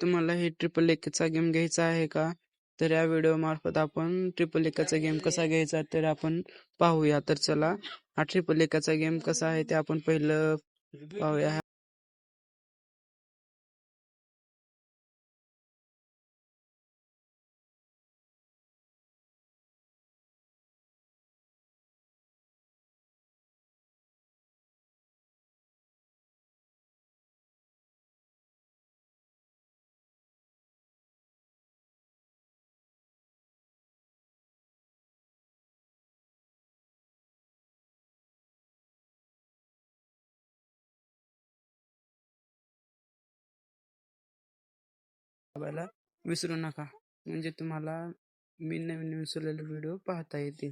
तुम्हाला हे triple एकेचा game घ्यायचा आहे का? तर या व्हिडिओ मार्फत आपण ट्रिपल एकाचा गेम कसा घ्यायचा तर आपण पाहूया. तर चला, हा ट्रिपल एकाचा गेम कसा आहे ते आपण पहिलं पाहूया. बघायला विसरू नका, म्हणजे तुम्हाला मी नवीन विसरलेले व्हिडिओ पाहता येतील.